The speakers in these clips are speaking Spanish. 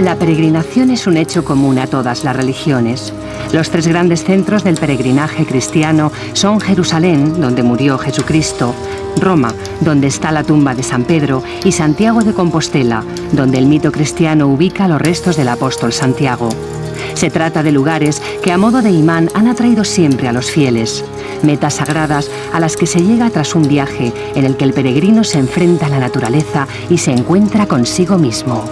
La peregrinación es un hecho común a todas las religiones. Los tres grandes centros del peregrinaje cristiano son Jerusalén, donde murió Jesucristo, Roma, donde está la tumba de San Pedro, y Santiago de Compostela, donde el mito cristiano ubica los restos del apóstol Santiago. Se trata de lugares que a modo de imán han atraído siempre a los fieles, metas sagradas a las que se llega tras un viaje en el que el peregrino se enfrenta a la naturaleza y se encuentra consigo mismo.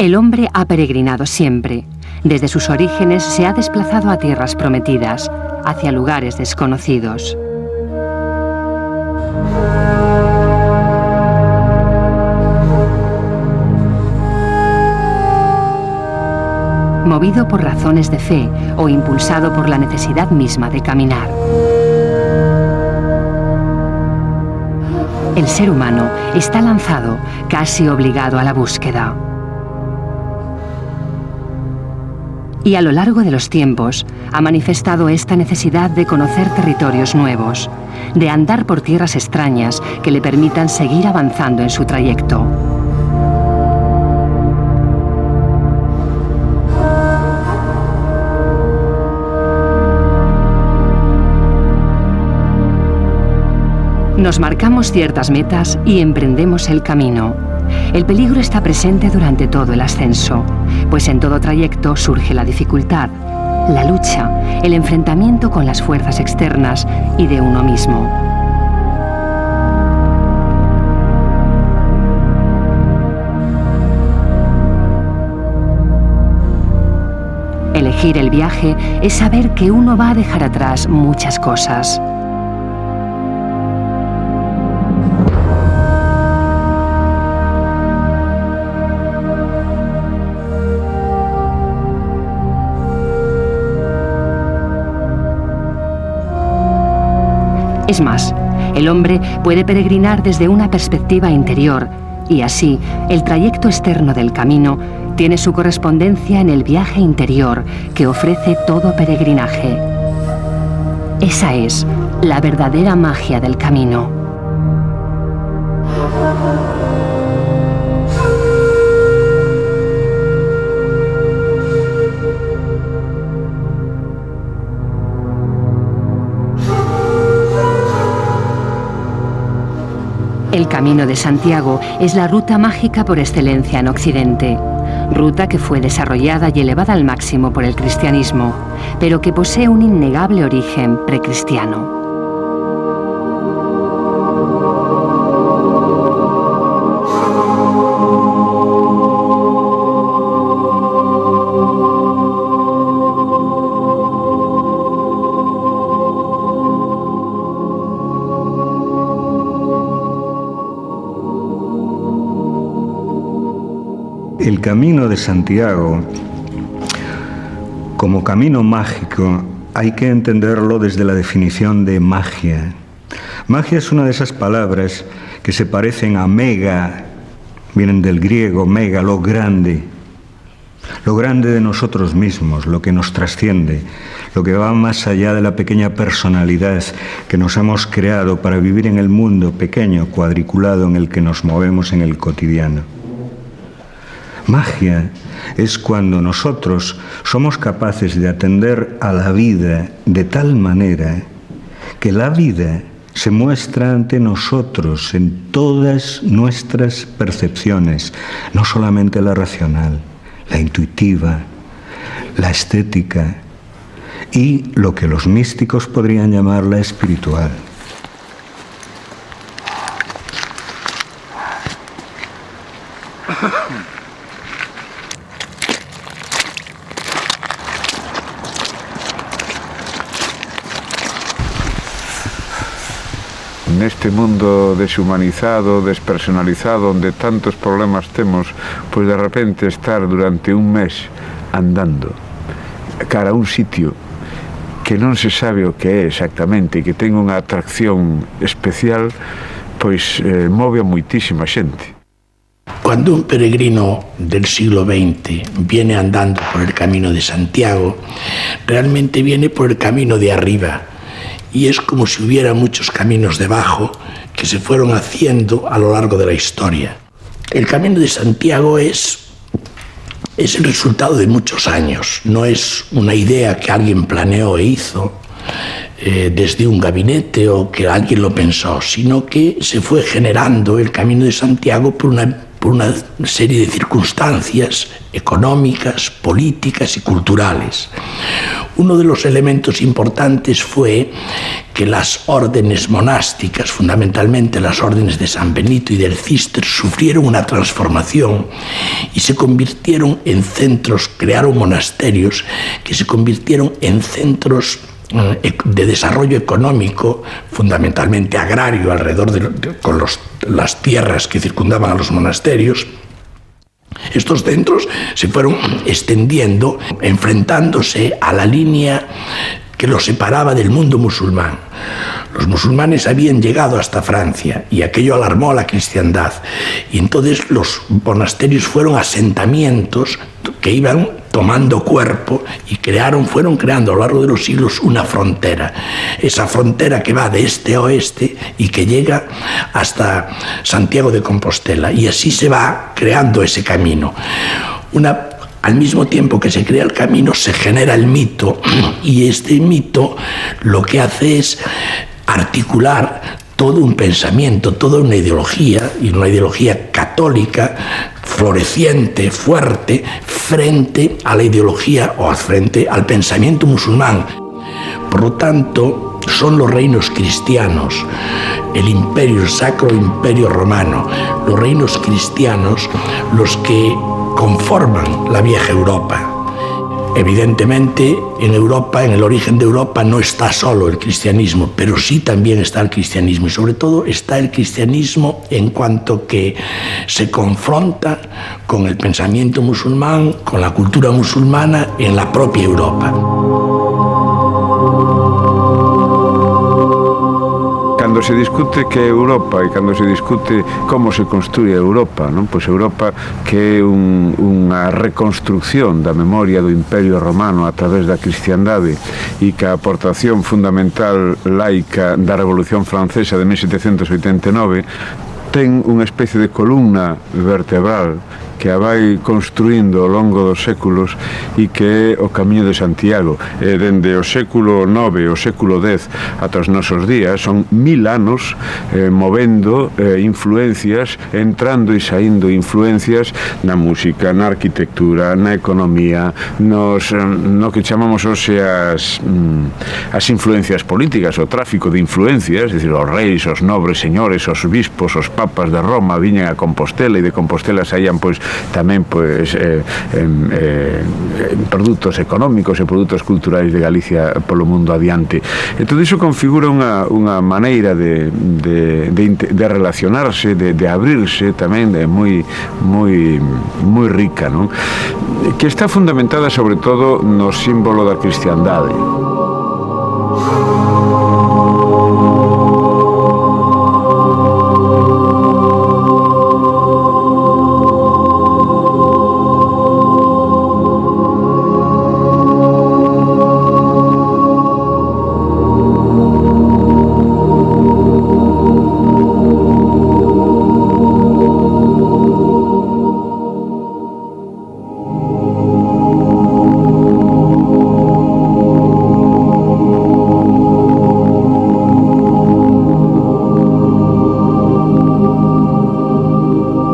El hombre ha peregrinado siempre. Desde sus orígenes se ha desplazado a tierras prometidas, hacia lugares desconocidos. Movido por razones de fe o impulsado por la necesidad misma de caminar. El ser humano está lanzado, casi obligado a la búsqueda. Y a lo largo de los tiempos ha manifestado esta necesidad de conocer territorios nuevos, de andar por tierras extrañas que le permitan seguir avanzando en su trayecto. Nos marcamos ciertas metas y emprendemos el camino. El peligro está presente durante todo el ascenso, pues en todo trayecto surge la dificultad, la lucha, el enfrentamiento con las fuerzas externas y de uno mismo. Elegir el viaje es saber que uno va a dejar atrás muchas cosas. Es más, el hombre puede peregrinar desde una perspectiva interior y así el trayecto externo del camino tiene su correspondencia en el viaje interior que ofrece todo peregrinaje. Esa es la verdadera magia del camino. El Camino de Santiago es la ruta mágica por excelencia en Occidente, ruta que fue desarrollada y elevada al máximo por el cristianismo, pero que posee un innegable origen precristiano. El Camino de Santiago, como camino mágico, hay que entenderlo desde la definición de magia. Magia es una de esas palabras que se parecen a mega, vienen del griego mega, lo grande de nosotros mismos, lo que nos trasciende, lo que va más allá de la pequeña personalidad que nos hemos creado para vivir en el mundo pequeño, cuadriculado en el que nos movemos en el cotidiano. Magia es cuando nosotros somos capaces de atender a la vida de tal manera que la vida se muestra ante nosotros en todas nuestras percepciones, no solamente la racional, la intuitiva, la estética y lo que los místicos podrían llamar la espiritual. neste mundo deshumanizado, despersonalizado, onde tantos problemas temos, pois de repente estar durante un mes andando cara a un sitio que non se sabe o que é exactamente e que ten unha atracción especial, pois move a moitísima xente. Cuando un peregrino del siglo XX viene andando por el camino de Santiago, realmente viene por el camino de arriba, y es como si hubiera muchos caminos debajo que se fueron haciendo a lo largo de la historia. El camino de Santiago es el resultado de muchos años, no es una idea que alguien planeó e hizo desde un gabinete o que alguien lo pensó, sino que se fue generando el Camino de Santiago por una serie de circunstancias económicas, políticas y culturales. Uno de los elementos importantes fue que las órdenes monásticas, fundamentalmente las órdenes de San Benito y del Císter, sufrieron una transformación y se convirtieron en centros, crearon monasterios que se convirtieron en centros de desarrollo económico, fundamentalmente agrario, alrededor con las tierras que circundaban a los monasterios. Estos centros se fueron extendiendo, enfrentándose a la línea que los separaba del mundo musulmán. Los musulmanes habían llegado hasta Francia y aquello alarmó a la cristiandad. Y entonces los monasterios fueron asentamientos que iban tomando cuerpo y fueron creando a lo largo de los siglos una frontera. Esa frontera que va de este a oeste y que llega hasta Santiago de Compostela. Y así se va creando ese camino. Al mismo tiempo que se crea el camino, se genera el mito, y este mito lo que hace es articular todo un pensamiento, toda una ideología, y una ideología católica, floreciente, fuerte, frente a la ideología o frente al pensamiento musulmán. Por lo tanto, son los reinos cristianos, el imperio, el Sacro Imperio Romano, los reinos cristianos los que conforman la vieja Europa. Evidentemente, en Europa, en el origen de Europa, no está solo el cristianismo, pero sí también está el cristianismo, y sobre todo está el cristianismo en cuanto que se confronta con el pensamiento musulmán, con la cultura musulmana en la propia Europa. Cando se discute que é Europa e cando se discute como se construye Europa, non? Pois Europa que é unha reconstrucción da memoria do Imperio Romano a través da cristiandade e que a aportación fundamental laica da Revolución Francesa de 1789 ten unha especie de columna vertebral que a vai construindo ao longo dos séculos e que é o Camiño de Santiago. Dende o século IX, o século X ata os nosos días, son 1000 anos movendo influencias, entrando e saindo influencias na música, na arquitectura, na economía, no que chamamos hoxe as influencias políticas, o tráfico de influencias, é dicir, os reis, os nobres señores, os bispos, os papas de Roma viñan a Compostela e de Compostela saían pois tamén produtos económicos e produtos culturais de Galicia polo mundo adiante. E todo iso configura unha maneira de relacionarse, de abrirse tamén moi rica, non? Que está fundamentada sobre todo no símbolo da cristiandade.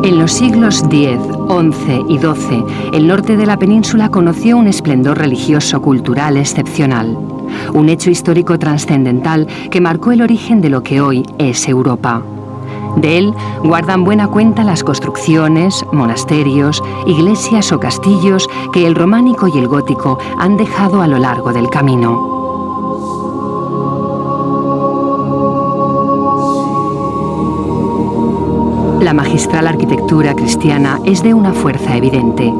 En los siglos X, XI y XII, el norte de la península conoció un esplendor religioso cultural excepcional, un hecho histórico trascendental que marcó el origen de lo que hoy es Europa. De él guardan buena cuenta las construcciones, monasterios, iglesias o castillos que el románico y el gótico han dejado a lo largo del camino. La magistral arquitectura cristiana es de una fuerza evidente,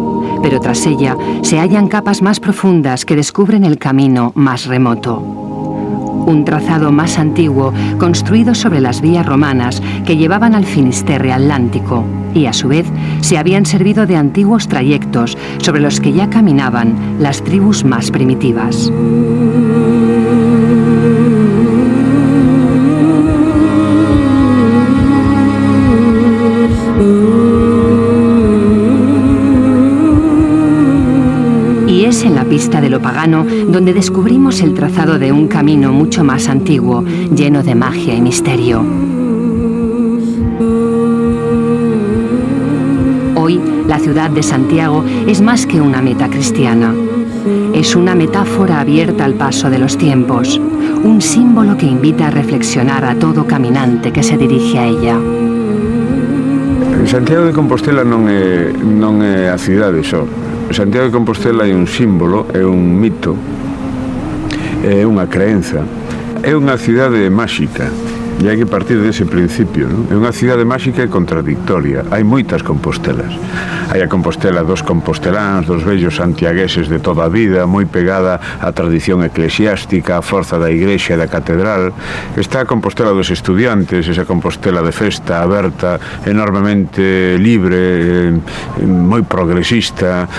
pero tras ella se hallan capas más profundas que descubren el camino más remoto. Un trazado más antiguo, construido sobre las vías romanas que llevaban al Finisterre atlántico y, a su vez, se habían servido de antiguos trayectos sobre los que ya caminaban las tribus más primitivas. En la pista de lo pagano, donde descubrimos el trazado de un camino mucho más antiguo, lleno de magia y misterio. Hoy, la ciudad de Santiago es más que una meta cristiana. Es una metáfora abierta al paso de los tiempos, un símbolo que invita a reflexionar a todo caminante que se dirige a ella. Santiago de Compostela non é a cidade só. Santiago de Compostela é un símbolo, é un mito, é unha creenza, é unha cidade máxica, e hai que partir dese principio, non? É unha cidade máxica e contradictoria. Hai moitas Compostelas. Hai a Compostela dos composteláns, dos vellos santiagueses de toda a vida, moi pegada á tradición eclesiástica, á forza da igrexa e da catedral. Está a Compostela dos estudiantes, esa Compostela de festa, aberta, enormemente libre, moi progresista,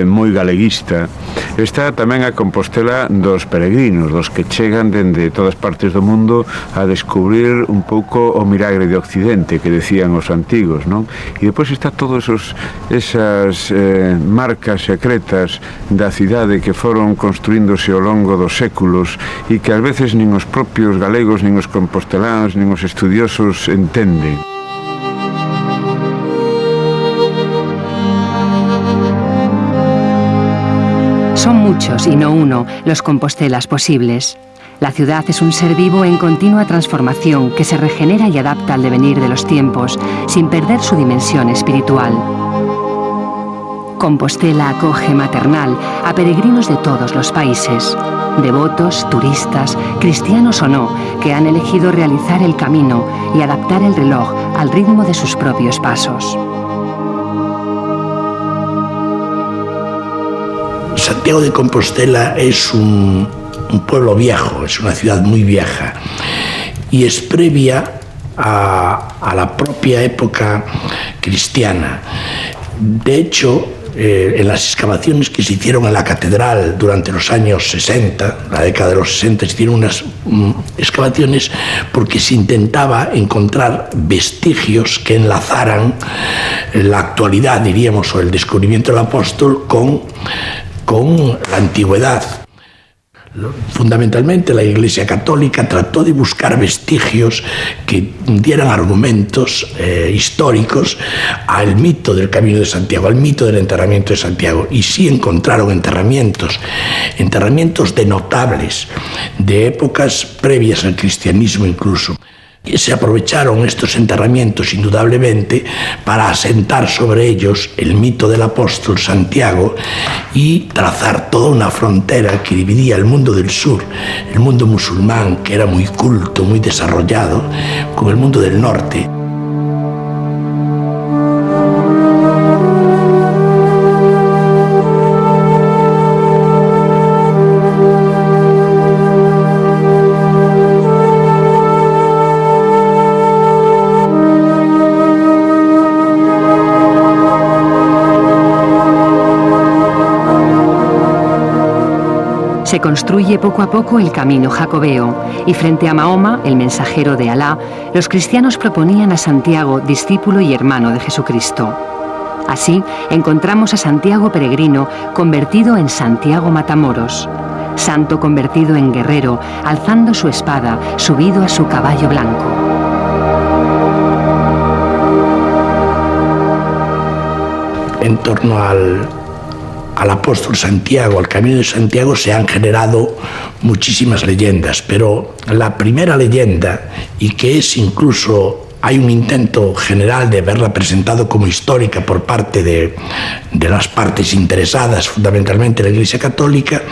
moi galeguista. Está tamén a Compostela dos peregrinos, dos que chegan dende todas partes do mundo a descubrir un pouco o milagre de Occidente que decían os antigos, non? E depois está todos esas marcas secretas da cidade que foron construíndose ao longo dos séculos e que ás veces nin os propios galegos, nin os composteláns, nin os estudiosos entenden. Son muchos, y no uno, los Compostelas posibles. La ciudad es un ser vivo en continua transformación que se regenera y adapta al devenir de los tiempos, sin perder su dimensión espiritual. Compostela acoge maternal a peregrinos de todos los países, devotos, turistas, cristianos o no, que han elegido realizar el camino y adaptar el reloj al ritmo de sus propios pasos. Santiago de Compostela es un pueblo viejo, es una ciudad muy vieja y es previa a la propia época cristiana. De hecho, en las excavaciones que se hicieron en la catedral durante los años 60, la década de los 60, se hicieron unas excavaciones porque se intentaba encontrar vestigios que enlazaran la actualidad, diríamos, o el descubrimiento del apóstol con la antigüedad. Fundamentalmente la Iglesia Católica trató de buscar vestigios que dieran argumentos históricos al mito del Camino de Santiago, al mito del enterramiento de Santiago, y sí encontraron enterramientos de notables, de épocas previas al cristianismo incluso. Y se aprovecharon estos enterramientos indudablemente para asentar sobre ellos el mito del apóstol Santiago y trazar toda una frontera que dividía el mundo del sur, el mundo musulmán, que era muy culto, muy desarrollado, con el mundo del norte. Se construye poco a poco el camino jacobeo y frente a Mahoma, el mensajero de Alá, los cristianos proponían a Santiago, discípulo y hermano de Jesucristo. Así encontramos a Santiago peregrino convertido en Santiago Matamoros, santo convertido en guerrero, alzando su espada, subido a su caballo blanco. En torno al apóstol Santiago, al Camino de Santiago, se han generado muchísimas leyendas, pero la primera leyenda, y que es incluso hay un intento general de verla presentado como histórica por parte de las partes interesadas, fundamentalmente la Iglesia Católica.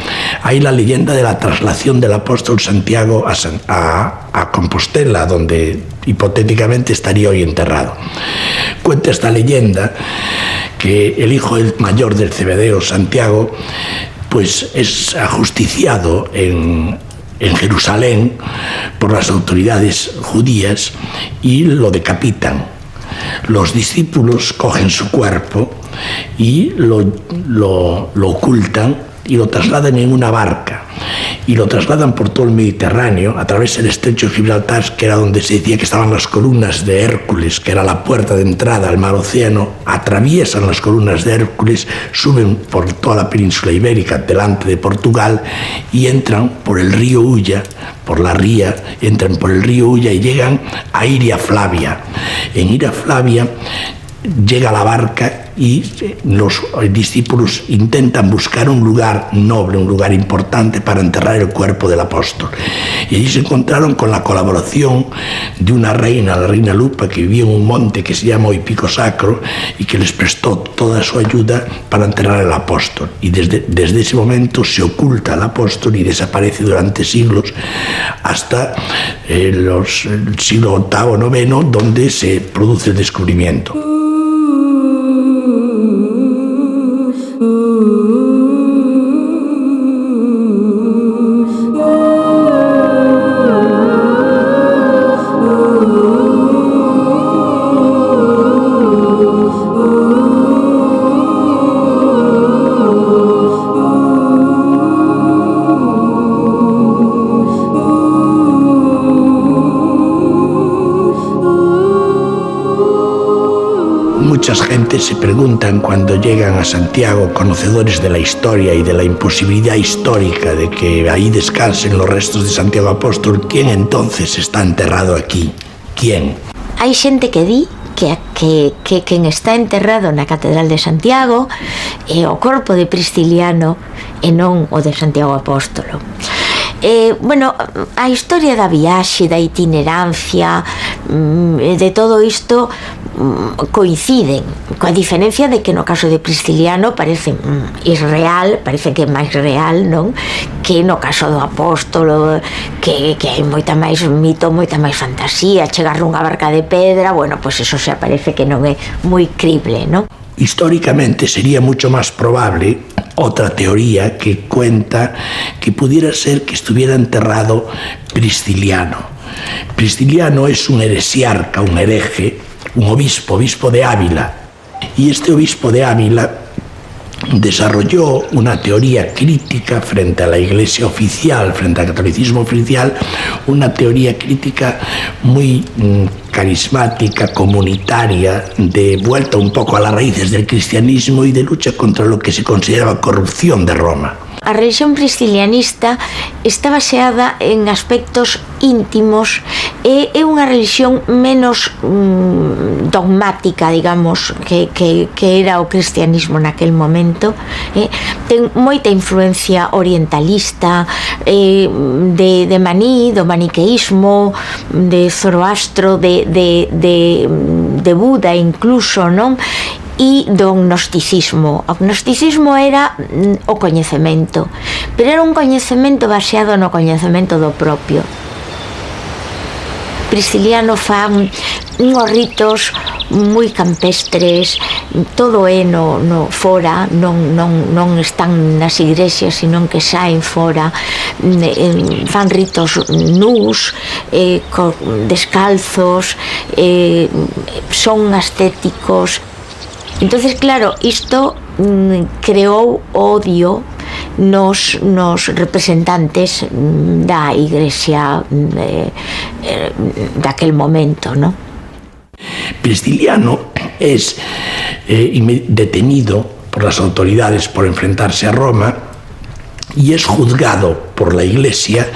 Hay la leyenda de la traslación del apóstol Santiago a Compostela, donde hipotéticamente estaría hoy enterrado. Cuenta esta leyenda que el hijo mayor del Cebedeo, Santiago, pues es ajusticiado en Jerusalén por las autoridades judías y lo decapitan. Los discípulos cogen su cuerpo y lo ocultan y lo trasladan en una barca y lo trasladan por todo el Mediterráneo a través del estrecho de Gibraltar, que era donde se decía que estaban las columnas de Hércules, que era la puerta de entrada al mar Océano. Atraviesan las columnas de Hércules, suben por toda la península ibérica delante de Portugal y entran por el río Ulla, por la ría, entran por el río Ulla y llegan a Iria Flavia. En Iria Flavia llega la barca y los discípulos intentan buscar un lugar noble, un lugar importante para enterrar el cuerpo del apóstol. Y allí se encontraron con la colaboración de una reina, la reina Lupa, que vivía en un monte que se llama hoy Pico Sacro y que les prestó toda su ayuda para enterrar al apóstol. Y desde ese momento se oculta al apóstol y desaparece durante siglos hasta el siglo VIII, IX, donde se produce el descubrimiento. Muchas gentes se preguntan cuando llegan a Santiago, conocedores de la historia y de la imposibilidad histórica de que ahí descansen los restos de Santiago Apóstol, ¿quién entonces está enterrado aquí? ¿Quién? Hai xente que di que quen está enterrado na Catedral de Santiago é o corpo de Prisciliano e non o de Santiago Apóstolo. Bueno, a historia da viaxe, da itinerancia, de todo isto coinciden, coa diferencia de que no caso de Prisciliano parece irreal, parece que é máis real, non? Que no caso do apóstolo, que hai moita máis mito, moita máis fantasía, chegar nunha barca de pedra, bueno, pois eso xa parece que non é moi crible, non? Históricamente sería mucho más probable otra teoría que cuenta que pudiera ser que estuviera enterrado Prisciliano. Prisciliano es un heresiarca, un hereje, un obispo de Ávila. Y este obispo de Ávila desarrolló una teoría crítica frente a la Iglesia oficial, frente al catolicismo oficial, una teoría crítica muy carismática, comunitaria, de vuelta un poco a las raíces del cristianismo y de lucha contra lo que se consideraba corrupción de Roma. A religión priscilianista está baseada en aspectos íntimos e é unha religión menos dogmática, digamos, que era o cristianismo naquel momento. Ten moita influencia orientalista, de Maní, do maniqueísmo, de Zoroastro, de Buda incluso, non? E do gnosticismo. O gnosticismo era o coñecemento, pero era un coñecemento baseado no coñecemento do propio. Prisciliano fan unhos ritos moi campestres, todo é no fora, non están nas igrexas, sino que saen fora, fan ritos nus, descalzos, son ascéticos. Entonces, claro, isto creou odio nos representantes da Igrexa daquel momento, ¿no? Prisciliano es detenido por las autoridades por enfrentarse a Roma y es juzgado por la Iglesia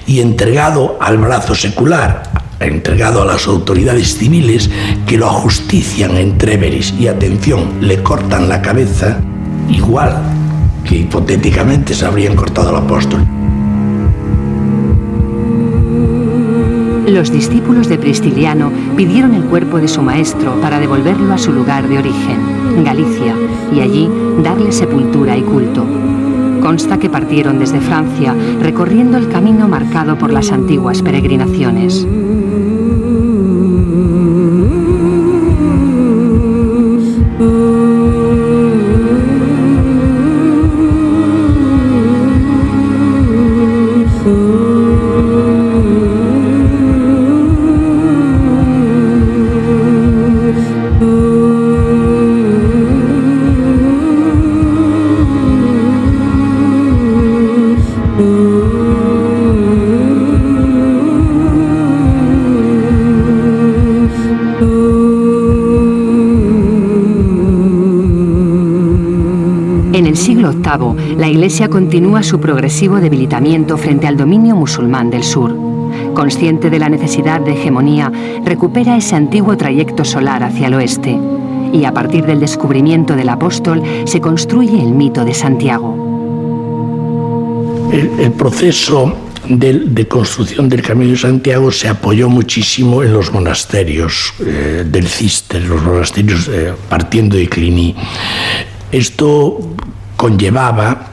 y entregado al brazo secular, entregado a las autoridades civiles que lo ajustician en Tréveris y, atención, le cortan la cabeza igual que hipotéticamente se habrían cortado al apóstol. Los discípulos de Pristiliano pidieron el cuerpo de su maestro para devolverlo a su lugar de origen, Galicia, y allí darle sepultura y culto. Consta que partieron desde Francia recorriendo el camino marcado por las antiguas peregrinaciones. En el siglo VIII, la Iglesia continúa su progresivo debilitamiento frente al dominio musulmán del sur. Consciente de la necesidad de hegemonía, recupera ese antiguo trayecto solar hacia el oeste. Y a partir del descubrimiento del apóstol, se construye el mito de Santiago. El proceso de construcción del Camino de Santiago se apoyó muchísimo en los monasterios del Císter, los monasterios partiendo de Cluny. Esto conllevaba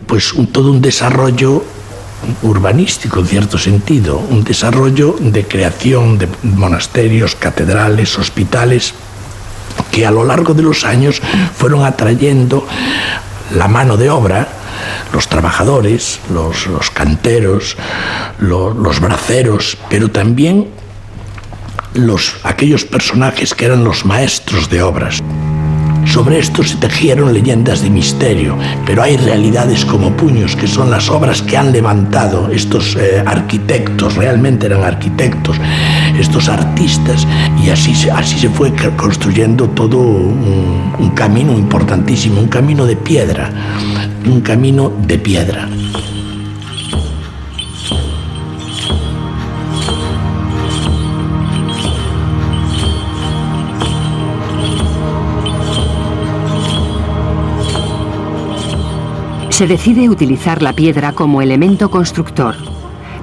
pues todo un desarrollo urbanístico, en cierto sentido, un desarrollo de creación de monasterios, catedrales, hospitales, que a lo largo de los años fueron atrayendo la mano de obra, los trabajadores, los canteros, los braceros, pero también aquellos personajes que eran los maestros de obras. Sobre esto se tejieron leyendas de misterio, pero hay realidades como puños, que son las obras que han levantado estos arquitectos, realmente eran arquitectos, estos artistas, y así se fue construyendo todo un camino importantísimo, un camino de piedra, un camino de piedra. Se decide utilizar la piedra como elemento constructor,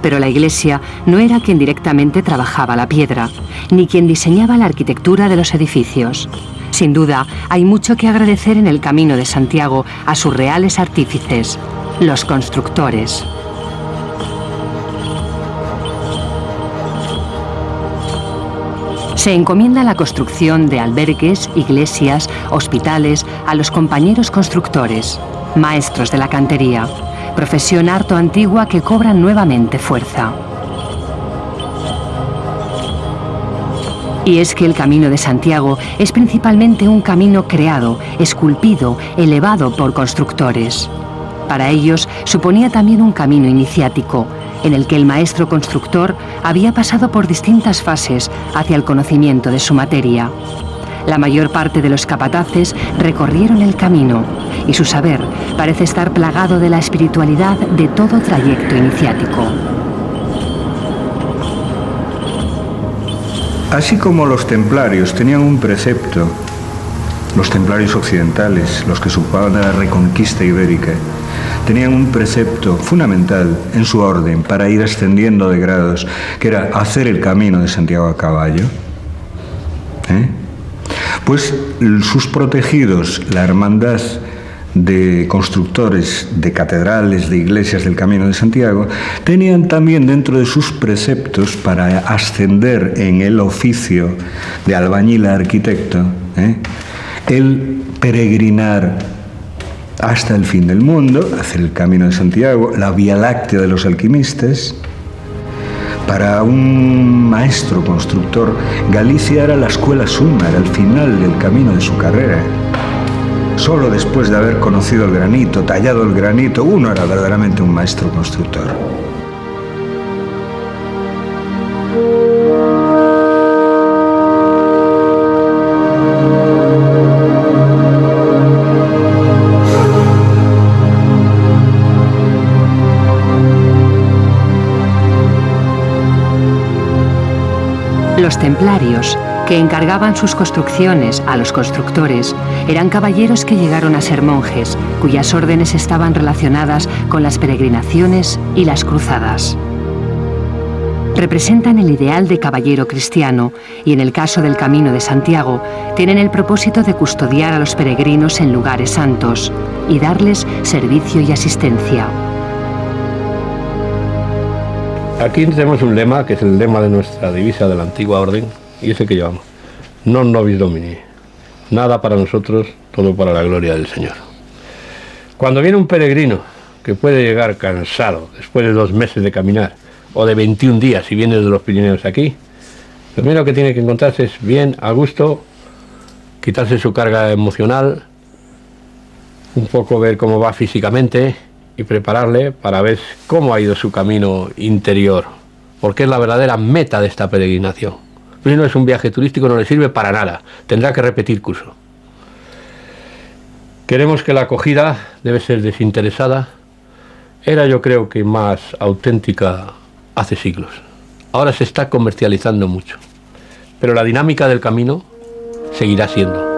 pero la Iglesia no era quien directamente trabajaba la piedra, ni quien diseñaba la arquitectura de los edificios. Sin duda, hay mucho que agradecer en el Camino de Santiago a sus reales artífices, los constructores. Se encomienda la construcción de albergues, iglesias, hospitales a los compañeros constructores, maestros de la cantería, profesión harto antigua que cobra nuevamente fuerza. Y es que el Camino de Santiago es principalmente un camino creado, esculpido, elevado por constructores. Para ellos suponía también un camino iniciático, en el que el maestro constructor había pasado por distintas fases hacia el conocimiento de su materia. La mayor parte de los capataces recorrieron el camino y su saber parece estar plagado de la espiritualidad de todo trayecto iniciático. Así como los templarios tenían un precepto, los templarios occidentales, los que superaban la reconquista ibérica, tenían un precepto fundamental en su orden para ir ascendiendo de grados, que era hacer el Camino de Santiago a caballo. Pues sus protegidos, la hermandad de constructores de catedrales, de iglesias del Camino de Santiago, tenían también dentro de sus preceptos para ascender en el oficio de albañil a arquitecto, el peregrinar hasta el fin del mundo, hacer el Camino de Santiago, la Vía Láctea de los alquimistas. Para un maestro constructor, Galicia era la escuela summa, era el final del camino de su carrera. Solo después de haber conocido el granito, tallado el granito, uno era verdaderamente un maestro constructor. Los templarios, que encargaban sus construcciones a los constructores, eran caballeros que llegaron a ser monjes, cuyas órdenes estaban relacionadas con las peregrinaciones y las cruzadas. Representan el ideal de caballero cristiano y en el caso del Camino de Santiago tienen el propósito de custodiar a los peregrinos en lugares santos y darles servicio y asistencia. Aquí tenemos un lema, que es el lema de nuestra divisa de la antigua orden, y ese que llevamos: Non nobis Domini. Nada para nosotros, todo para la gloria del Señor. Cuando viene un peregrino que puede llegar cansado después de 2 meses de caminar, o de 21 días si viene de los Pirineos aquí, lo primero que tiene que encontrarse es bien a gusto, quitarse su carga emocional, un poco ver cómo va físicamente y prepararle para ver cómo ha ido su camino interior, porque es la verdadera meta de esta peregrinación. Si no es un viaje turístico, no le sirve para nada, tendrá que repetir curso. Queremos que la acogida debe ser desinteresada. Era, yo creo, que más auténtica hace siglos. Ahora se está comercializando mucho, pero la dinámica del camino seguirá siendo.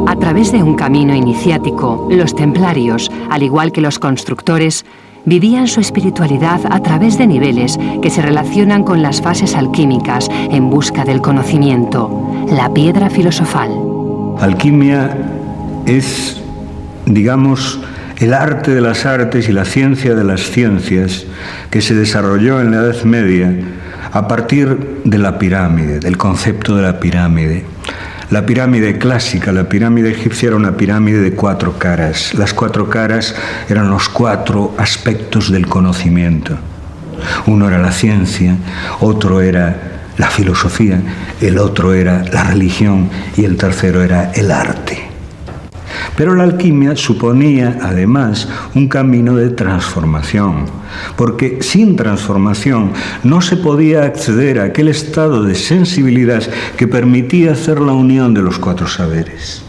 A través de un camino iniciático, los templarios, al igual que los constructores, vivían su espiritualidad a través de niveles que se relacionan con las fases alquímicas en busca del conocimiento, la piedra filosofal. Alquimia es, digamos, el arte de las artes y la ciencia de las ciencias que se desarrolló en la Edad Media a partir de la pirámide, del concepto de la pirámide. La pirámide clásica, la pirámide egipcia, era una pirámide de 4 caras. Las 4 caras eran los 4 aspectos del conocimiento. Uno era la ciencia, otro era la filosofía, el otro era la religión y el tercero era el arte. Pero la alquimia suponía, además, un camino de transformación, porque sin transformación no se podía acceder a aquel estado de sensibilidad que permitía hacer la unión de los 4 saberes.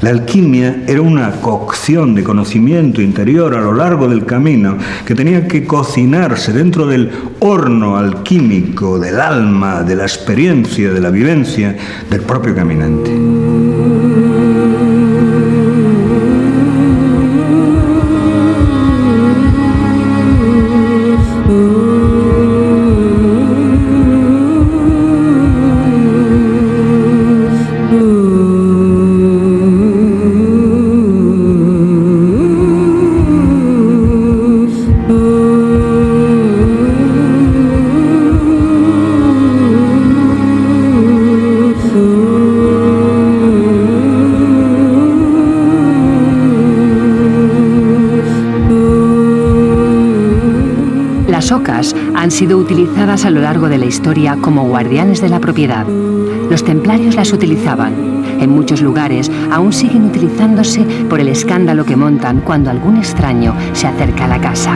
La alquimia era una cocción de conocimiento interior a lo largo del camino que tenía que cocinarse dentro del horno alquímico del alma, de la experiencia, de la vivencia del propio caminante. Las ocas han sido utilizadas a lo largo de la historia como guardianes de la propiedad. Los templarios las utilizaban. En muchos lugares aún siguen utilizándose por el escándalo que montan cuando algún extraño se acerca a la casa.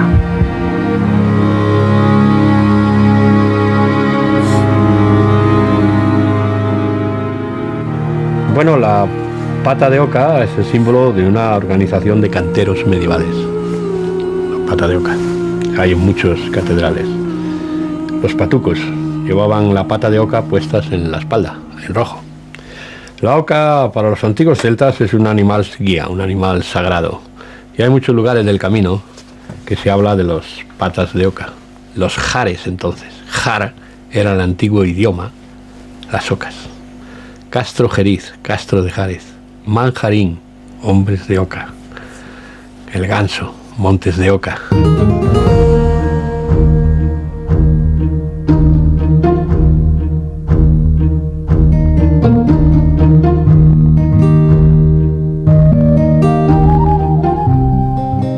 Bueno, la pata de oca es el símbolo de una organización de canteros medievales. La pata de oca. Hay en muchas catedrales. Los patucos llevaban la pata de oca puestas en la espalda, en rojo. La oca para los antiguos celtas es un animal guía, un animal sagrado. Y hay muchos lugares del camino que se habla de los patas de oca. Los jares entonces. Jar era el antiguo idioma, las ocas. Castro Jeriz, Castro de Jares. Manjarín, hombres de oca. El Ganso, montes de oca.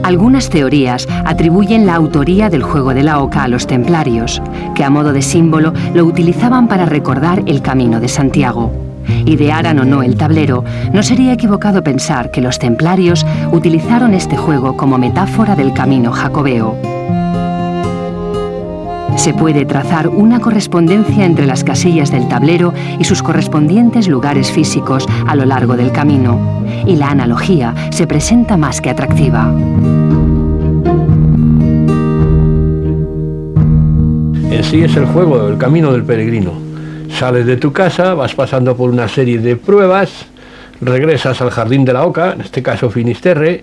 Algunas teorías atribuyen la autoría del juego de la oca a los templarios, que a modo de símbolo lo utilizaban para recordar el Camino de Santiago. Idearan o no el tablero, no sería equivocado pensar que los templarios utilizaron este juego como metáfora del camino jacobeo. Se puede trazar una correspondencia entre las casillas del tablero y sus correspondientes lugares físicos a lo largo del camino, y la analogía se presenta más que atractiva. En sí es el juego, el camino del peregrino. Sales de tu casa, vas pasando por una serie de pruebas, regresas al Jardín de la Oca, en este caso Finisterre.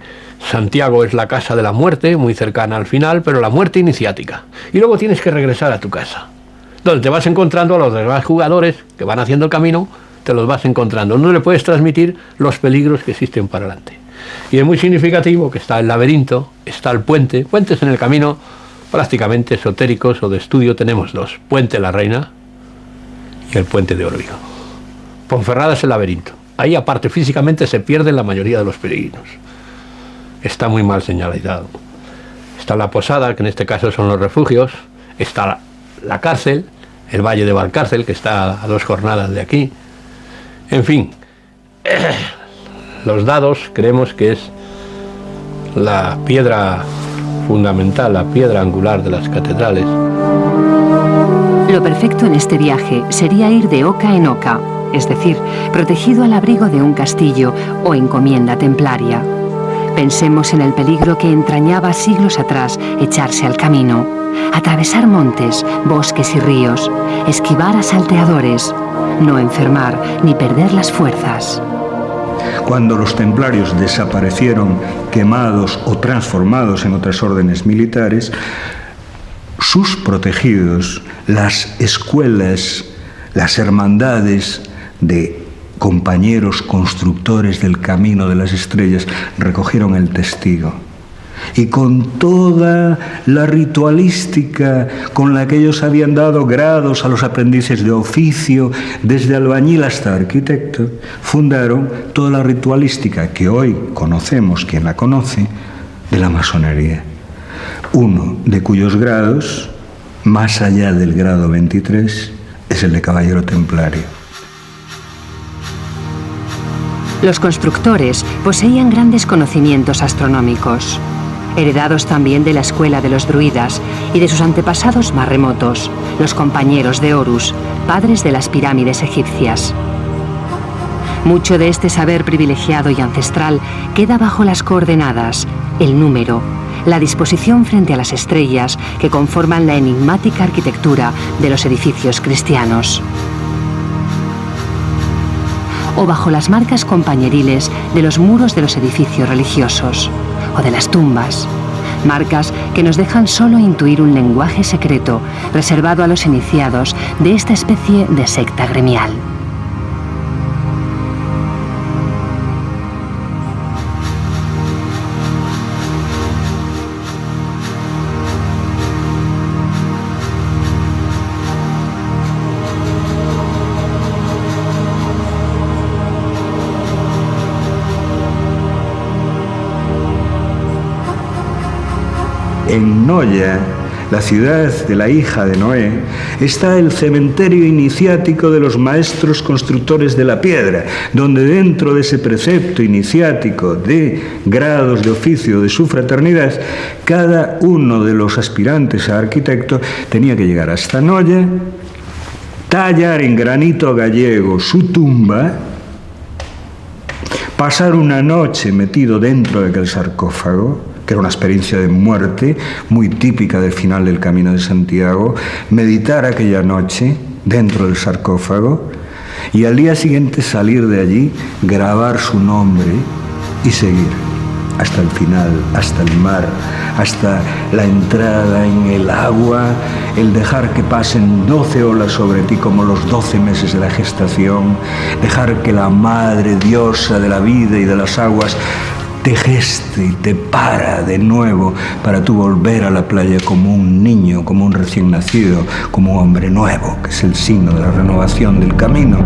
Santiago es la casa de la muerte, muy cercana al final, pero la muerte iniciática. Y luego tienes que regresar a tu casa, donde te vas encontrando a los demás jugadores que van haciendo el camino, te los vas encontrando. No le puedes transmitir los peligros que existen para adelante. Y es muy significativo que está el laberinto, está el puente. Puentes en el camino prácticamente esotéricos o de estudio tenemos dos: Puente la Reina y el Puente de Órbigo. Ponferrada es el laberinto. Ahí aparte físicamente se pierden la mayoría de los peregrinos. Está muy mal señalizado. Está la posada, que en este caso son los refugios. Está la cárcel, el Valle de Valcárcel, que está a 2 jornadas de aquí. En fin, los dados creemos que es la piedra fundamental, la piedra angular de las catedrales. Lo perfecto en este viaje sería ir de oca en oca, es decir, protegido al abrigo de un castillo o encomienda templaria. Pensemos en el peligro que entrañaba siglos atrás echarse al camino, atravesar montes, bosques y ríos, esquivar a salteadores, no enfermar ni perder las fuerzas. Cuando los templarios desaparecieron quemados o transformados en otras órdenes militares, sus protegidos, las escuelas, las hermandades de compañeros constructores del camino de las estrellas, recogieron el testigo. Y con toda la ritualística con la que ellos habían dado grados a los aprendices de oficio, desde albañil hasta arquitecto, fundaron toda la ritualística que hoy conocemos, quien la conoce, de la masonería. Uno de cuyos grados, más allá del grado 23, es el de caballero templario. Los constructores poseían grandes conocimientos astronómicos, heredados también de la escuela de los druidas y de sus antepasados más remotos, los compañeros de Horus, padres de las pirámides egipcias. Mucho de este saber privilegiado y ancestral queda bajo las coordenadas, el número, la disposición frente a las estrellas que conforman la enigmática arquitectura de los edificios cristianos, o bajo las marcas compañeriles de los muros de los edificios religiosos, o de las tumbas, marcas que nos dejan solo intuir un lenguaje secreto reservado a los iniciados de esta especie de secta gremial. En Noya, la ciudad de la hija de Noé, está el cementerio iniciático de los maestros constructores de la piedra, donde dentro de ese precepto iniciático de grados de oficio de su fraternidad, cada uno de los aspirantes a arquitecto tenía que llegar hasta Noya, tallar en granito gallego su tumba, pasar una noche metido dentro de aquel sarcófago, que era una experiencia de muerte muy típica del final del Camino de Santiago, meditar aquella noche dentro del sarcófago y al día siguiente salir de allí, grabar su nombre y seguir hasta el final, hasta el mar, hasta la entrada en el agua, el dejar que pasen 12 olas sobre ti como los 12 meses de la gestación, dejar que la madre diosa de la vida y de las aguas te geste y te para de nuevo para tú volver a la playa como un niño, como un recién nacido, como un hombre nuevo, que es el signo de la renovación del camino.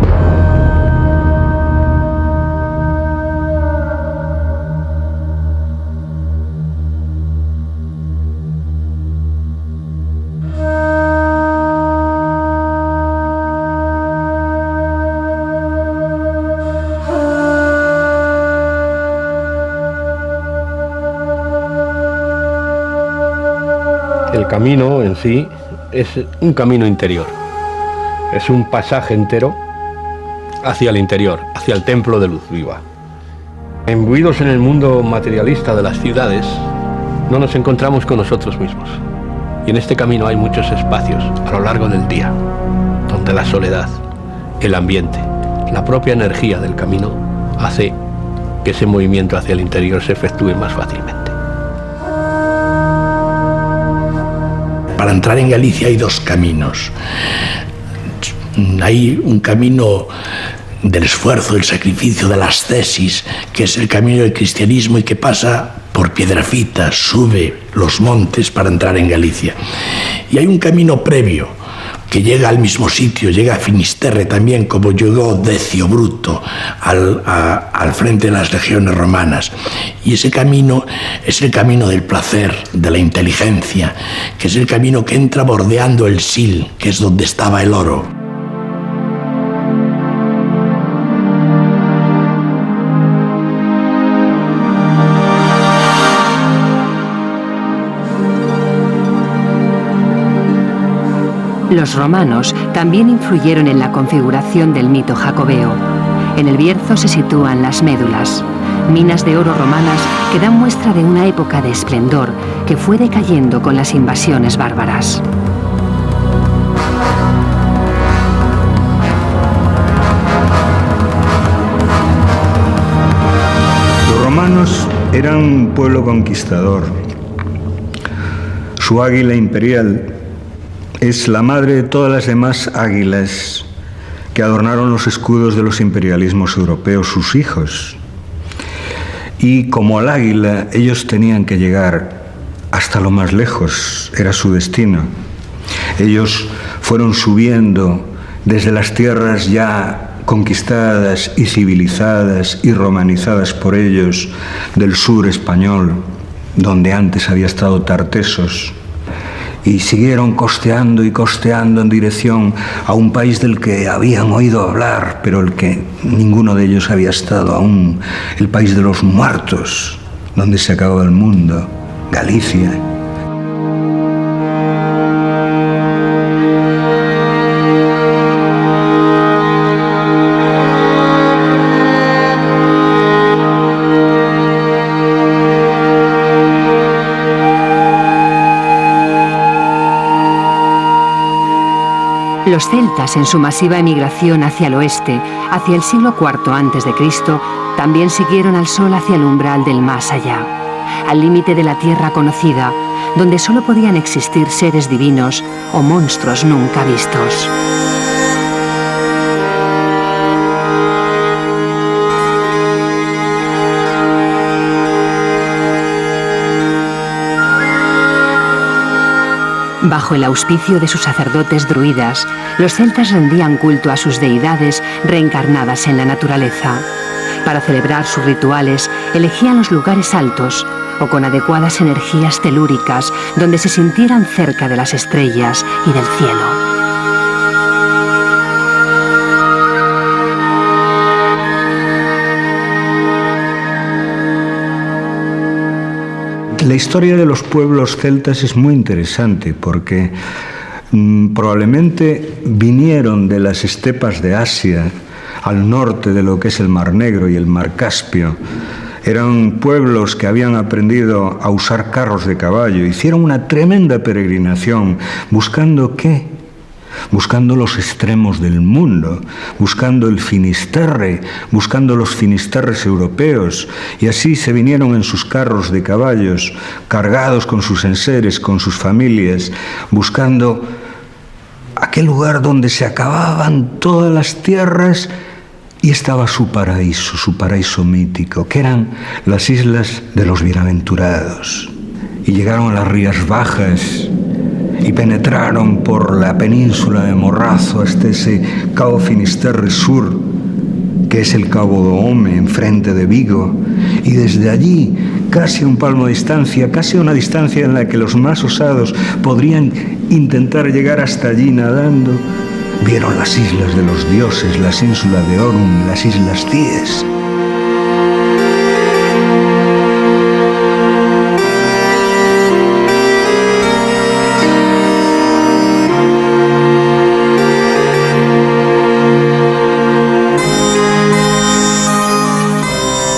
El camino en sí es un camino interior, es un pasaje entero hacia el interior, hacia el templo de luz viva. Imbuidos en el mundo materialista de las ciudades, no nos encontramos con nosotros mismos. Y en este camino hay muchos espacios a lo largo del día, donde la soledad, el ambiente, la propia energía del camino hace que ese movimiento hacia el interior se efectúe más fácilmente. Para entrar en Galicia hay dos caminos. Hay un camino del esfuerzo, del sacrificio, de la ascesis, que es el camino del cristianismo y que pasa por Piedrafita, sube los montes para entrar en Galicia. Y hay un camino previo que llega al mismo sitio, llega a Finisterre también, como llegó Decio Bruto al frente de las legiones romanas. Y ese camino es el camino del placer, de la inteligencia, que es el camino que entra bordeando el Sil, que es donde estaba el oro. Los romanos también influyeron en la configuración del mito jacobeo. En el Bierzo se sitúan las médulas, minas de oro romanas que dan muestra de una época de esplendor que fue decayendo con las invasiones bárbaras. Los romanos eran un pueblo conquistador. Su águila imperial es la madre de todas las demás águilas que adornaron los escudos de los imperialismos europeos, sus hijos. Y como al águila, ellos tenían que llegar hasta lo más lejos, era su destino. Ellos fueron subiendo desde las tierras ya conquistadas y civilizadas y romanizadas por ellos del sur español, donde antes había estado Tartesos, y siguieron costeando y costeando en dirección a un país del que habían oído hablar, pero el que ninguno de ellos había estado aún, el país de los muertos, donde se acabó el mundo, Galicia. Los celtas, en su masiva emigración hacia el oeste, hacia el siglo IV a.C., también siguieron al sol hacia el umbral del más allá, al límite de la tierra conocida, donde solo podían existir seres divinos o monstruos nunca vistos. Bajo el auspicio de sus sacerdotes druidas, los celtas rendían culto a sus deidades reencarnadas en la naturaleza. Para celebrar sus rituales, elegían los lugares altos o con adecuadas energías telúricas donde se sintieran cerca de las estrellas y del cielo. La historia de los pueblos celtas es muy interesante porque probablemente vinieron de las estepas de Asia al norte de lo que es el Mar Negro y el Mar Caspio. Eran pueblos que habían aprendido a usar carros de caballo, hicieron una tremenda peregrinación buscando ¿qué? Buscando los extremos del mundo, buscando el Finisterre, buscando los Finisterres europeos, y así se vinieron en sus carros de caballos, cargados con sus enseres, con sus familias, buscando aquel lugar donde se acababan todas las tierras y estaba su paraíso mítico, que eran las islas de los bienaventurados. Y llegaron a las Rías Bajas y penetraron por la península de Morrazo hasta ese Cabo Finisterre Sur, que es el Cabo do Home, enfrente de Vigo, y desde allí, casi a un palmo de distancia, casi a una distancia en la que los más osados podrían intentar llegar hasta allí nadando, vieron las islas de los dioses, las ínsulas de Orum, las islas Cíes.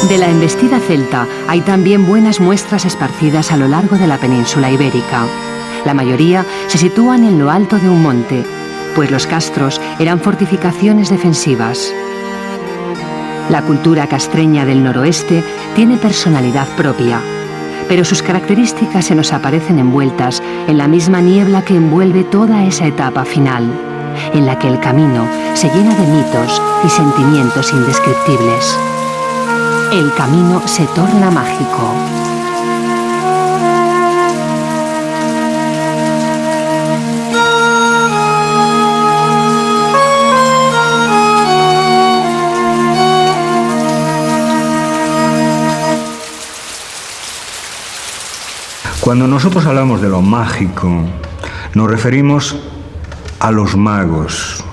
De la embestida celta hay también buenas muestras esparcidas a lo largo de la península ibérica. La mayoría se sitúan en lo alto de un monte, pues los castros eran fortificaciones defensivas. La cultura castreña del noroeste tiene personalidad propia, pero sus características se nos aparecen envueltas en la misma niebla que envuelve toda esa etapa final, en la que el camino se llena de mitos y sentimientos indescriptibles. El camino se torna mágico. Cuando nosotros hablamos de lo mágico, nos referimos a los magos.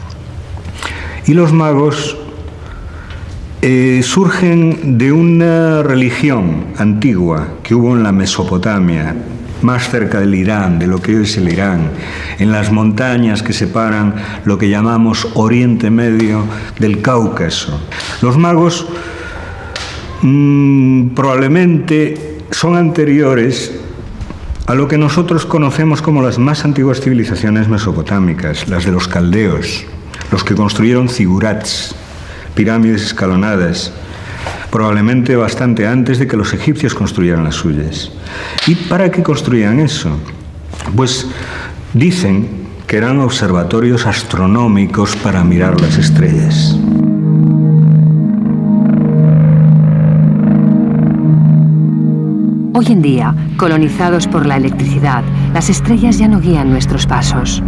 Y los magos surgen de una religión antigua que hubo en la Mesopotamia, más cerca del Irán, de lo que hoy es el Irán, en las montañas que separan lo que llamamos Oriente Medio del Cáucaso. Los magos probablemente son anteriores a lo que nosotros conocemos como las más antiguas civilizaciones mesopotámicas, las de los caldeos, los que construyeron zigurats, pirámides escalonadas, probablemente bastante antes de que los egipcios construyeran las suyas. ¿Y para qué construían eso? Pues dicen que eran observatorios astronómicos para mirar las estrellas. Hoy en día, colonizados por la electricidad, las estrellas ya no guían nuestros pasos.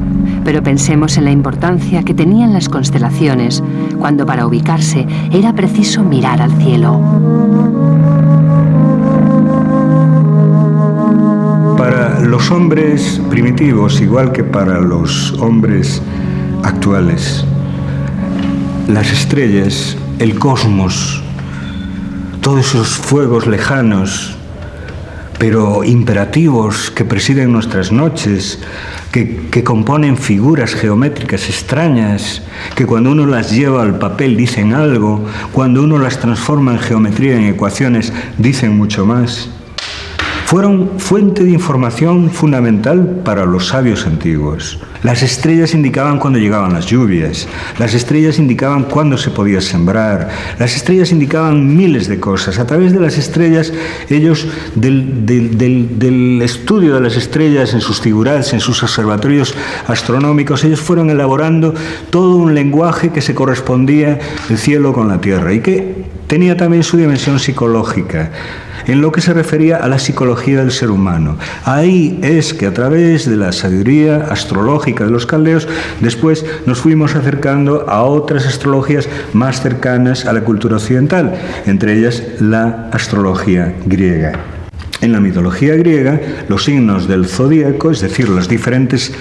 Pero pensemos en la importancia que tenían las constelaciones, cuando para ubicarse era preciso mirar al cielo. Para los hombres primitivos, igual que para los hombres actuales, las estrellas, el cosmos, todos esos fuegos lejanos, pero imperativos que presiden nuestras noches, que componen figuras geométricas extrañas, que cuando uno las lleva al papel dicen algo, cuando uno las transforma en geometría, en ecuaciones, dicen mucho más. Fueron fuente de información fundamental para los sabios antiguos. Las estrellas indicaban cuándo llegaban las lluvias, las estrellas indicaban cuándo se podía sembrar, las estrellas indicaban miles de cosas. A través de las estrellas, ellos, del estudio de las estrellas en sus zigurats, en sus observatorios astronómicos, ellos fueron elaborando todo un lenguaje que se correspondía el cielo con la tierra y que tenía también su dimensión psicológica, en lo que se refería a la psicología del ser humano. Ahí es que a través de la sabiduría astrológica de los caldeos, después nos fuimos acercando a otras astrologías más cercanas a la cultura occidental, entre ellas la astrología griega. En la mitología griega, los signos del zodíaco, es decir, las diferentes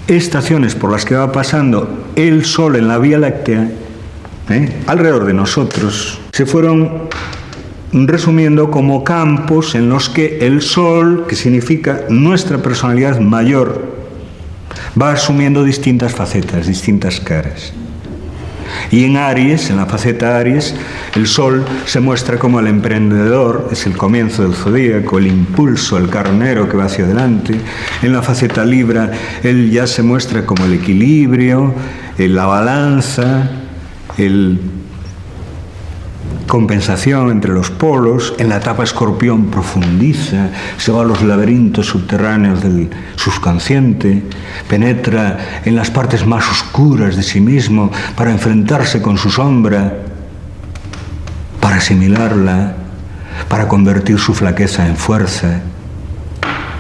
estaciones por las que va pasando el Sol en la Vía Láctea, alrededor de nosotros, se fueron resumiendo como campos en los que el Sol, que significa nuestra personalidad mayor, va asumiendo distintas facetas, distintas caras. Y en Aries, en la faceta Aries, el Sol se muestra como el emprendedor, es el comienzo del zodíaco, el impulso, el carnero que va hacia adelante. En la faceta Libra, él ya se muestra como el equilibrio, la balanza, el compensación entre los polos. En la etapa Escorpión profundiza, se va a los laberintos subterráneos del subconsciente, penetra en las partes más oscuras de sí mismo para enfrentarse con su sombra, para asimilarla, para convertir su flaqueza en fuerza,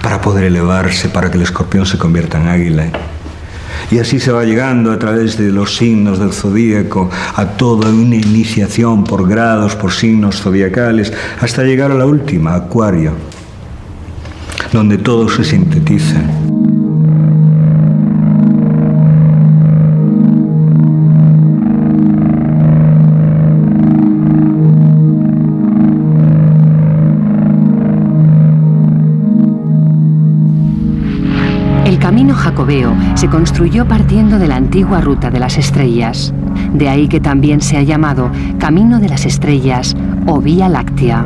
para poder elevarse, para que el escorpión se convierta en águila. Y así se va llegando a través de los signos del zodíaco a toda una iniciación por grados, por signos zodiacales, hasta llegar a la última, Acuario, donde todo se sintetiza. El camino jacobeo se construyó partiendo de la antigua ruta de las estrellas. De ahí que también se ha llamado Camino de las Estrellas o Vía Láctea.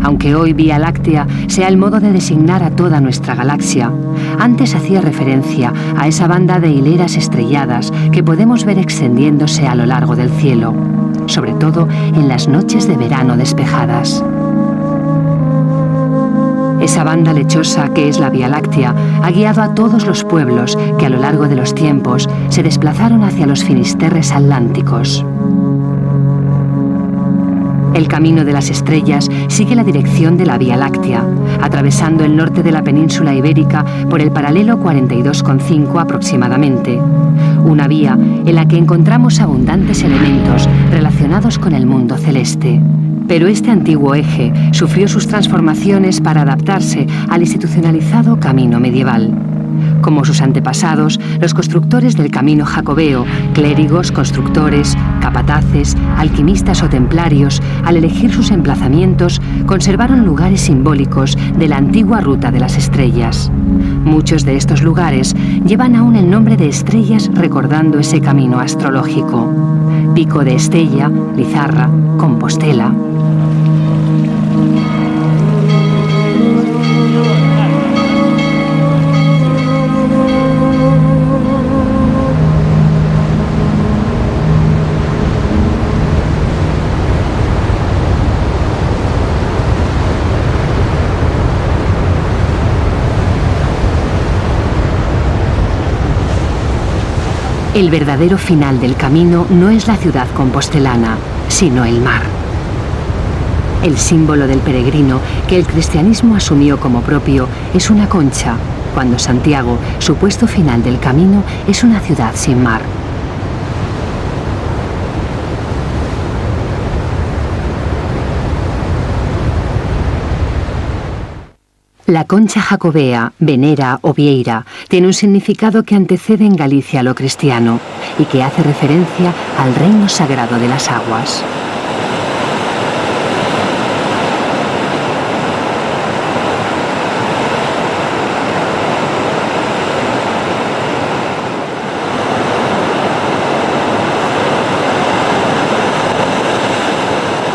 Aunque hoy Vía Láctea sea el modo de designar a toda nuestra galaxia, antes hacía referencia a esa banda de hileras estrelladas que podemos ver extendiéndose a lo largo del cielo, sobre todo en las noches de verano despejadas. Esa banda lechosa que es la Vía Láctea ha guiado a todos los pueblos que a lo largo de los tiempos se desplazaron hacia los finisterres atlánticos. El camino de las estrellas sigue la dirección de la Vía Láctea, atravesando el norte de la península ibérica por el paralelo 42,5 aproximadamente. Una vía en la que encontramos abundantes elementos relacionados con el mundo celeste. Pero este antiguo eje sufrió sus transformaciones para adaptarse al institucionalizado camino medieval. Como sus antepasados, los constructores del camino jacobeo, clérigos, constructores, capataces, alquimistas o templarios, al elegir sus emplazamientos, conservaron lugares simbólicos de la antigua ruta de las estrellas. Muchos de estos lugares llevan aún el nombre de estrellas recordando ese camino astrológico. Pico de Estella, Lizarra, Compostela. El verdadero final del camino no es la ciudad compostelana, sino el mar. El símbolo del peregrino que el cristianismo asumió como propio es una concha, cuando Santiago, su puesto final del camino, es una ciudad sin mar. La concha jacobea, venera o vieira tiene un significado que antecede en Galicia a lo cristiano y que hace referencia al reino sagrado de las aguas.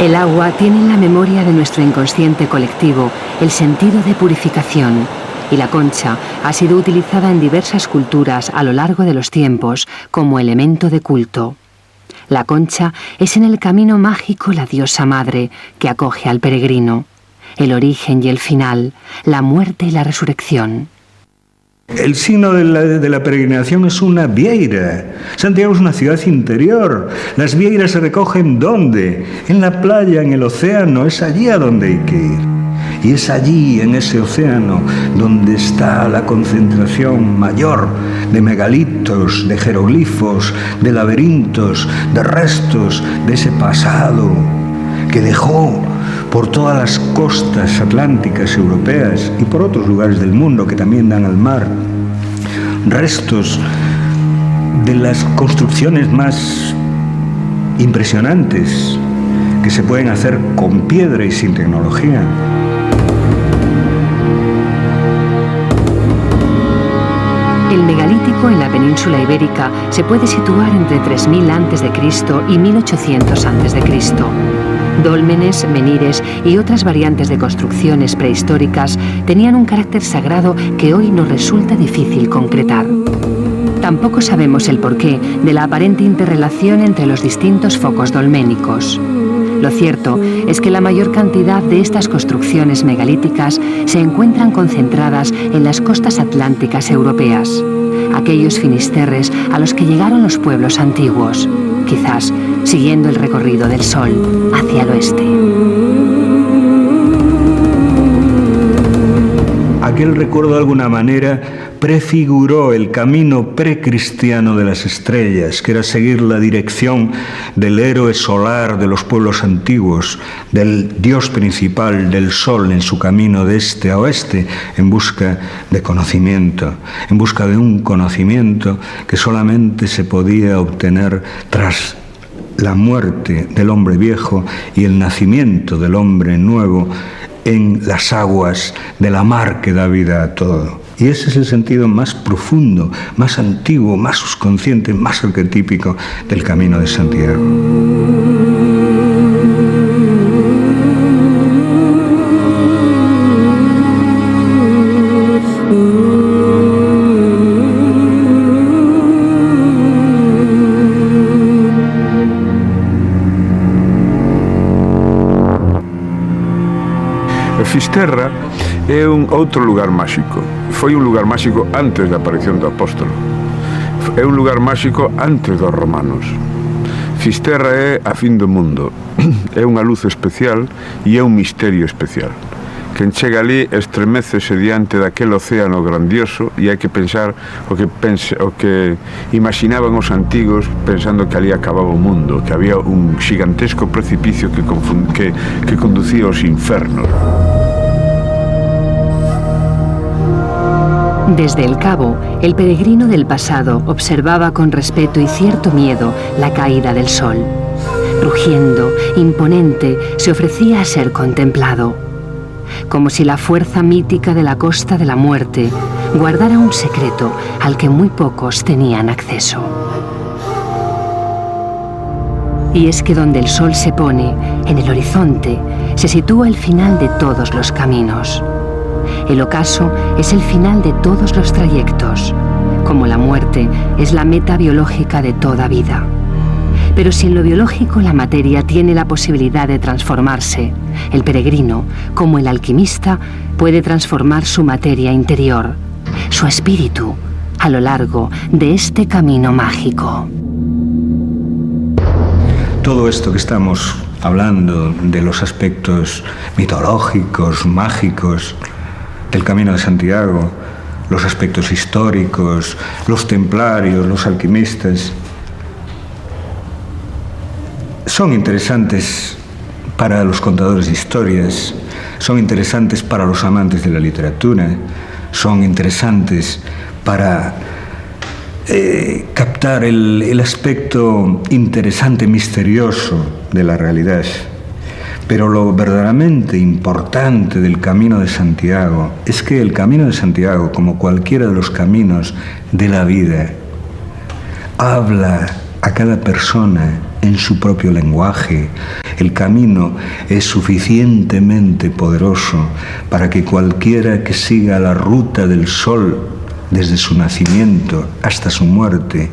El agua tiene en la memoria de nuestro inconsciente colectivo el sentido de purificación, y la concha ha sido utilizada en diversas culturas a lo largo de los tiempos como elemento de culto. La concha es en el camino mágico la diosa madre que acoge al peregrino, el origen y el final, la muerte y la resurrección. El signo de la peregrinación es una vieira. Santiago es una ciudad interior. Las vieiras se recogen ¿dónde? En la playa, en el océano. Es allí a donde hay que ir. Y es allí, en ese océano, donde está la concentración mayor de megalitos, de jeroglifos, de laberintos, de restos de ese pasado que dejó por todas las costas atlánticas europeas y por otros lugares del mundo que también dan al mar, restos de las construcciones más impresionantes que se pueden hacer con piedra y sin tecnología. El megalítico en la península ibérica se puede situar entre 3000 a.C. y 1800 a.C. Dólmenes, menires y otras variantes de construcciones prehistóricas tenían un carácter sagrado que hoy nos resulta difícil concretar. Tampoco sabemos el porqué de la aparente interrelación entre los distintos focos dolménicos. Lo cierto es que la mayor cantidad de estas construcciones megalíticas se encuentran concentradas en las costas atlánticas europeas, aquellos finisterres a los que llegaron los pueblos antiguos, quizás siguiendo el recorrido del sol hacia el oeste. Aquel recuerdo de alguna manera prefiguró el camino precristiano de las estrellas, que era seguir la dirección del héroe solar de los pueblos antiguos, del dios principal, del sol, en su camino de este a oeste, en busca de conocimiento, en busca de un conocimiento que solamente se podía obtener tras la muerte del hombre viejo y el nacimiento del hombre nuevo en las aguas de la mar que da vida a todo. Y ese es el sentido más profundo, más antiguo, más subconsciente, más arquetípico del Camino de Santiago. Fisterra é un outro lugar máxico. Foi un lugar máxico antes da aparición do apóstolo. É un lugar máxico antes dos romanos. Fisterra é a fin do mundo. É unha luz especial e é un misterio especial. Quen chega ali estremecese diante daquele océano grandioso e hai que pensar o que imaginaban os antigos pensando que ali acababa o mundo, que había un xigantesco precipicio que conducía aos infernos. Desde el cabo, el peregrino del pasado observaba con respeto y cierto miedo la caída del sol. Rugiendo, imponente, se ofrecía a ser contemplado, como si la fuerza mítica de la costa de la muerte guardara un secreto al que muy pocos tenían acceso. Y es que donde el sol se pone, en el horizonte, se sitúa el final de todos los caminos. El ocaso es el final de todos los trayectos, como la muerte es la meta biológica de toda vida. Pero si en lo biológico la materia tiene la posibilidad de transformarse, el peregrino, como el alquimista, puede transformar su materia interior, su espíritu, a lo largo de este camino mágico. Todo esto que estamos hablando de los aspectos mitológicos, mágicos del Camino de Santiago, los aspectos históricos, los templarios, los alquimistas, son interesantes para los contadores de historias, son interesantes para los amantes de la literatura, son interesantes para captar el aspecto interesante, misterioso de la realidad. Pero lo verdaderamente importante del Camino de Santiago es que el Camino de Santiago, como cualquiera de los caminos de la vida, habla a cada persona en su propio lenguaje. El camino es suficientemente poderoso para que cualquiera que siga la ruta del sol desde su nacimiento hasta su muerte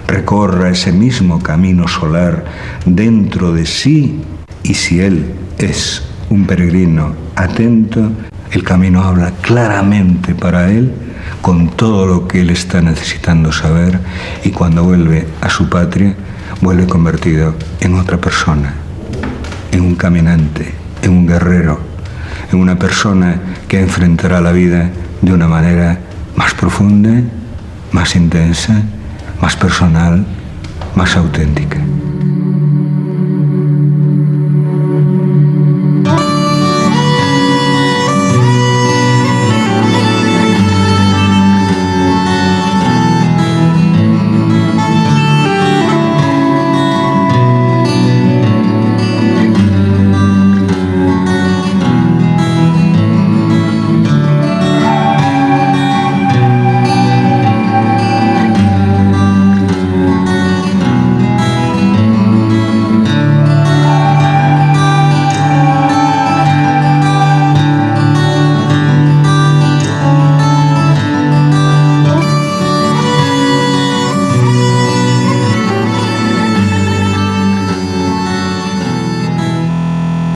recorra ese mismo camino solar dentro de sí. Y si él es un peregrino atento, el camino habla claramente para él con todo lo que él está necesitando saber, y cuando vuelve a su patria, vuelve convertido en otra persona, en un caminante, en un guerrero, en una persona que enfrentará la vida de una manera más profunda, más intensa, más personal, más auténtica.